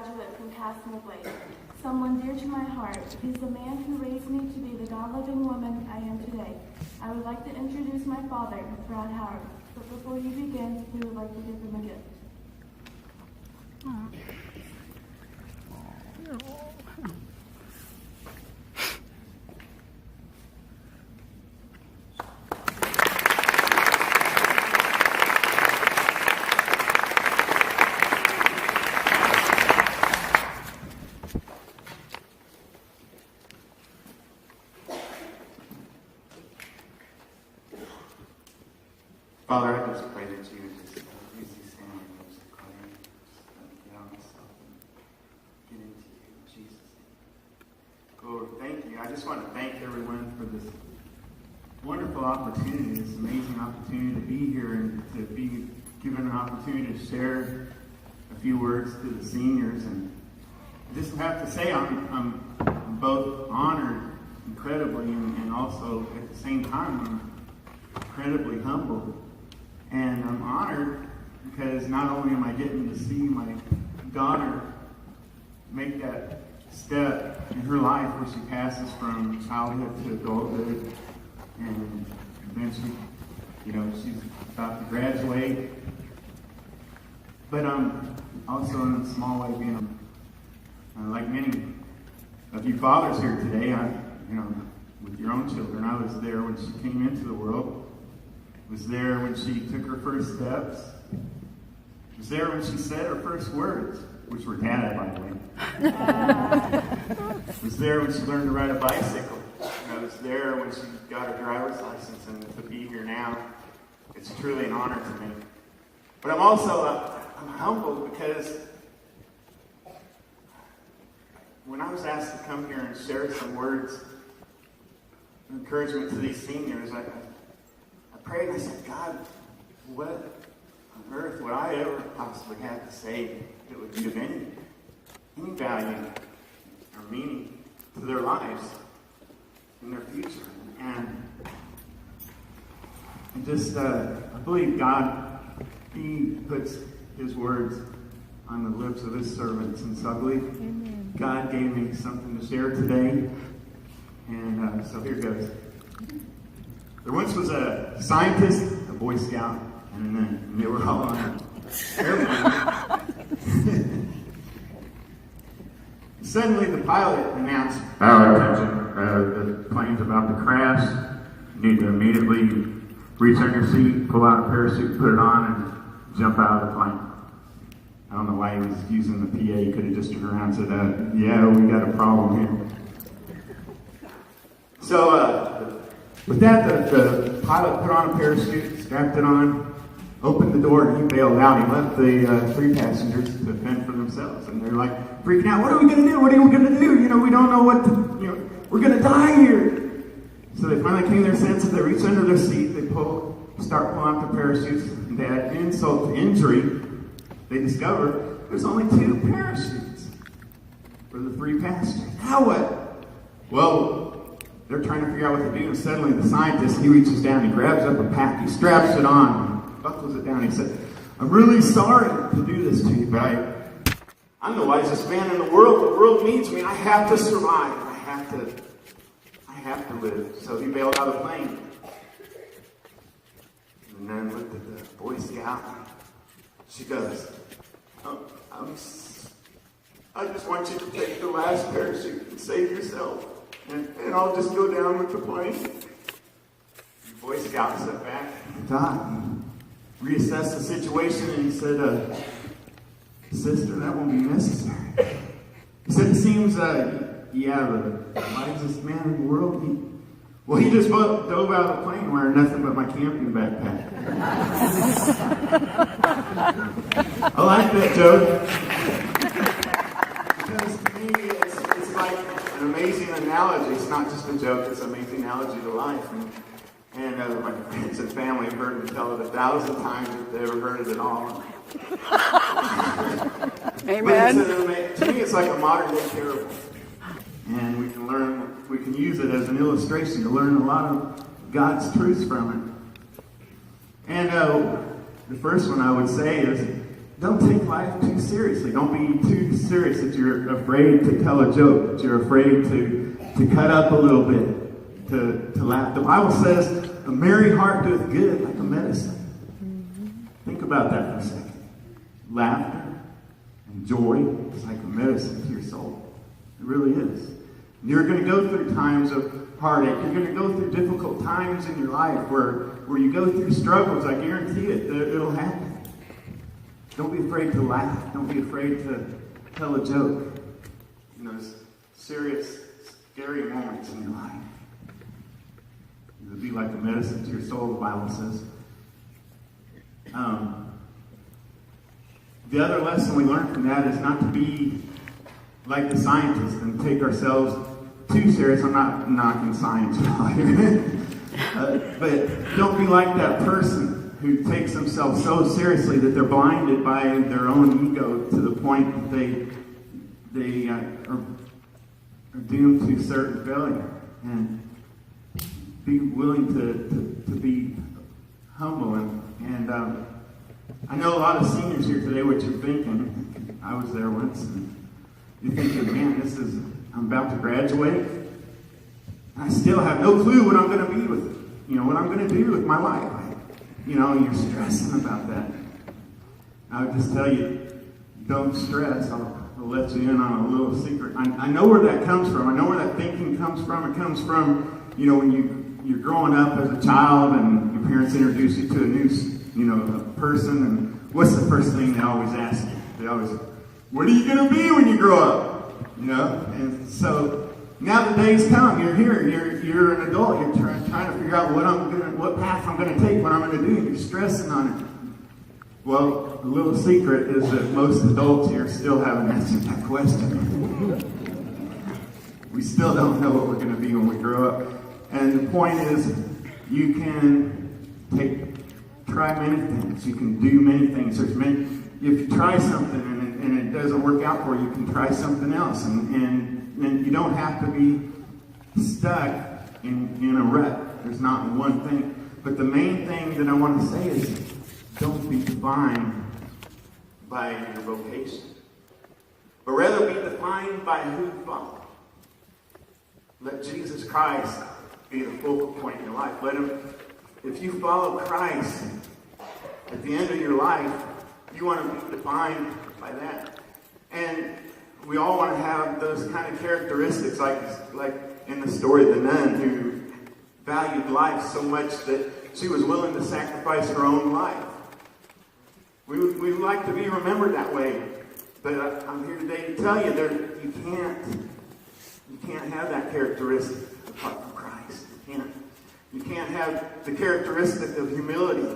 graduate from Cass Midway, someone dear to my heart. He's the man who raised me to be the God-loving woman I am today. I would like to introduce my father, Brad Howard. But before you begin, we would like to give him a gift. Father, I just pray that you would just use these hands to call you. Just get on myself and get into you in Jesus' name. Lord, thank you. I just want to thank everyone for this wonderful opportunity, this amazing opportunity to be here and to be given an opportunity to share a few words to the seniors. And I just have to say I'm both honored incredibly and also at the same time I'm incredibly humbled. And I'm honored because not only am I getting to see my daughter make that step in her life where she passes from childhood to adulthood, and eventually, she's about to graduate. But also in a small way being, like many of you fathers here today, with your own children, I was there when she came into the world. Was there when she took her first steps. Was there when she said her first words, which were Dada, by the way. Was there when she learned to ride a bicycle. I was there when she got her driver's license, and to be here now, it's truly an honor to me. But I'm also I'm humbled because when I was asked to come here and share some words of encouragement to these seniors, I prayed and I said, God, what on earth would I ever possibly have to say that would give any value or meaning to their lives in their future? And I believe God, He puts His words on the lips of His servants. And so I believe God gave me something to share today. And so here goes. There once was a scientist, a Boy Scout, and they were all on an airplane. Suddenly the pilot announced, attention, the plane's about to crash. You need to immediately reach on your seat, pull out a parachute, put it on, and jump out of the plane. I don't know why he was using the PA. He could have just turned around and said, yeah, we got a problem here. So, with that, the pilot put on a parachute, strapped it on, opened the door, and he bailed out. He left the three passengers to fend for themselves. And they're like freaking out. What are we going to do? What are we going to do? We don't know what to, we're going to die here. So they finally came to their senses. They reach under their seat. They start pulling out the parachutes. And to add insult to injury, they discover there's only 2 parachutes for the 3 passengers. Now what? Well, they're trying to figure out what to do, and suddenly the scientist, he reaches down, he grabs up a pack, he straps it on, and buckles it down. He said, I'm really sorry to do this to you, but I'm the wisest man in the world. The world needs me. I have to survive. I have to live. So he bailed out of the plane. And then looked at the Boy Scout. She goes, I just want you to take the last parachute and save yourself. And I'll just go down with the plane. The Boy Scout sat back and thought and reassessed the situation, and he said, Sister, that won't be necessary. He said, it seems, the wisest man in the world, he just dove out of the plane wearing nothing but my camping backpack. I like that joke. Because to me, it's like an amazing analogy. It's not just a joke, it's an amazing analogy to life. And my friends and family have heard me tell it 1,000 times if they ever heard it at all. Amen. To me, it's like a modern day parable. And we can use it as an illustration to learn a lot of God's truths from it. And the first one I would say is, don't take life too seriously. Don't be too serious that you're afraid to tell a joke, that you're afraid to cut up a little bit, to laugh. The Bible says, a merry heart doeth good like a medicine. Think about that for a second. Laughter and joy is like a medicine to your soul. It really is. And you're going to go through times of heartache. You're going to go through difficult times in your life where you go through struggles. I guarantee it. It'll happen. Don't be afraid to laugh. Don't be afraid to tell a joke. You know, serious, scary moments in your life. It'll be like a medicine to your soul, the Bible says. The other lesson we learn from that is not to be like the scientists and take ourselves too serious. I'm not knocking science, but don't be like that person who takes themselves so seriously that they're blinded by their own ego to the point that they are doomed to certain failure. And be willing to be humble. And I know a lot of seniors here today, what you're thinking. I was there once, and you're thinking, man, I'm about to graduate. I still have no clue what I'm going to be with, what I'm going to do with my life. You're stressing about that. I would just tell you, don't stress. I'll let you in on a little secret. I know where that comes from. I know where that thinking comes from. It comes from, when you're growing up as a child and your parents introduce you to a new, a person, and what's the first thing they always ask you? They always, what are you going to be when you grow up? And so now the day's come. You're here. You're an adult. You're trying to figure out what path I'm going to take, what I'm going to do. You're stressing on it. Well, the little secret is that most adults here still haven't answered that question. We still don't know what we're going to be when we grow up. And the point is, you can try many things. You can do many things. If you try something and it doesn't work out for you, you can try something else. And you don't have to be stuck in a rut. There's not one thing. But the main thing that I want to say is, don't be defined by your vocation, but rather be defined by who you follow. Let Jesus Christ be the focal point in your life. If you follow Christ, at the end of your life, you want to be defined by that. And we all want to have those kind of characteristics, like in the story of the nun who valued life so much that she was willing to sacrifice her own life. We like to be remembered that way, but I'm here today to tell you you can't have that characteristic apart from Christ. You can't have the characteristic of humility,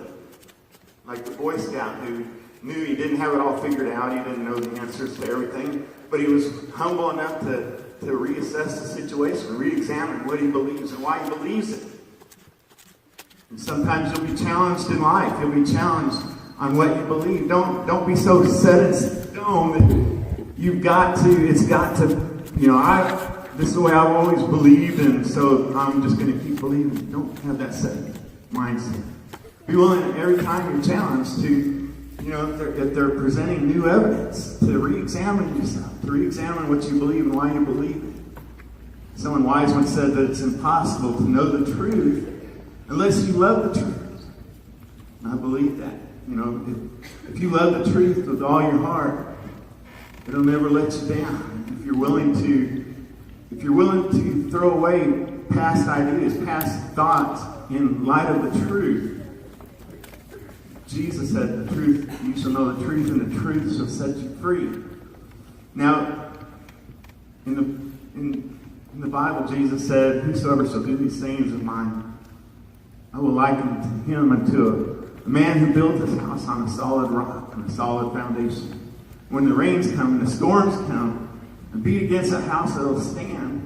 like the Boy Scout who knew he didn't have it all figured out. He didn't know the answers to everything, but he was humble enough to reassess the situation, re-examine what he believes and why he believes it. And sometimes you'll be challenged in life. You'll be challenged on what you believe. Don't be so set in stone that it's got to, this is the way I've always believed, and so I'm just going to keep believing. Don't have that set mindset. Be willing every time you're challenged to, if they're presenting new evidence, to re-examine yourself, to re-examine what you believe and why you believe it. Someone wise once said that it's impossible to know the truth unless you love the truth. And I believe that. If you love the truth with all your heart, it'll never let you down. If you're willing to throw away past ideas, past thoughts in light of the truth, Jesus said, the truth, you shall know the truth, and the truth shall set you free. Now, in the Bible, Jesus said, whosoever shall do these sayings of mine, I will liken to him unto a man who built his house on a solid rock and a solid foundation. When the rains come and the storms come and beat against that house, it'll stand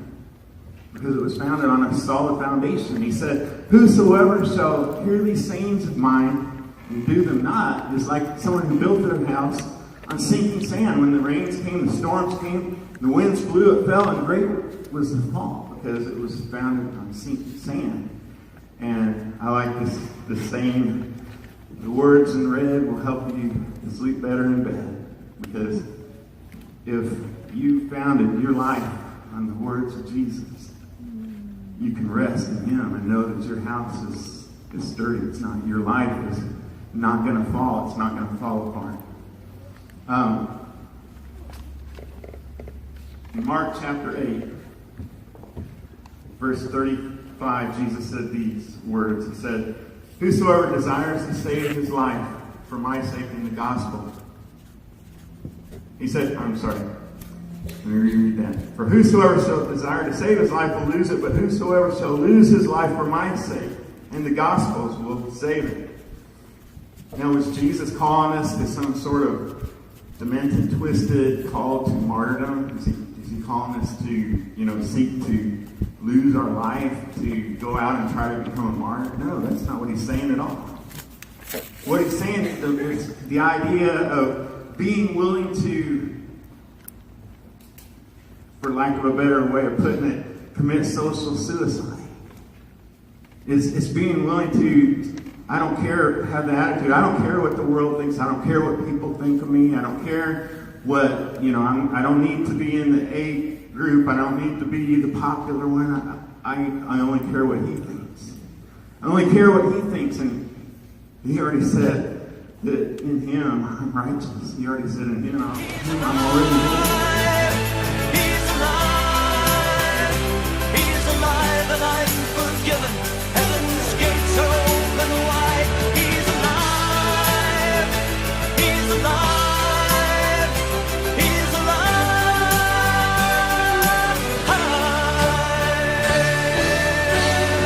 because it was founded on a solid foundation. He said, whosoever shall hear these sayings of mine and do them not is like someone who built their house on sinking sand. When the rains came, the storms came, the winds blew, it fell, and great was the fall because it was founded on sinking sand. And I like this saying, the words in red will help you to sleep better in bed. Because if you founded your life on the words of Jesus, you can rest in him and know that your house is sturdy. It's not, your life is not going to fall. It's not going to fall apart. In Mark chapter 8, verse 35, Jesus said these words. He said, "Whosoever desires to save his life for my sake in the gospel." He said, I'm sorry. Let me reread that. "For whosoever shall desire to save his life will lose it, but whosoever shall lose his life for my sake and the gospel's will save it." Now, was Jesus calling us to some sort of demented, twisted call to martyrdom? Is he calling us to, seek to lose our life, to go out and try to become a martyr? No, that's not what he's saying at all. What he's saying is the idea of being willing to, for lack of a better way of putting it, commit social suicide. It's being willing to, I don't care, have the attitude, I don't care what the world thinks, I don't care what people think of me, I don't care what, I don't need to be in the A group, I don't need to be the popular one, I only care what he thinks. I only care what he thinks, and he already said that in him I'm righteous. He already said in him I'm already alive. He's alive. He's alive and I'm forgiven. Heaven's gates are open wide. He's alive. He's alive. He's alive.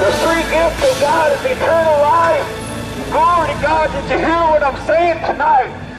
The free gift of God is eternal life. Glory to God. Did you hear what I'm saying tonight?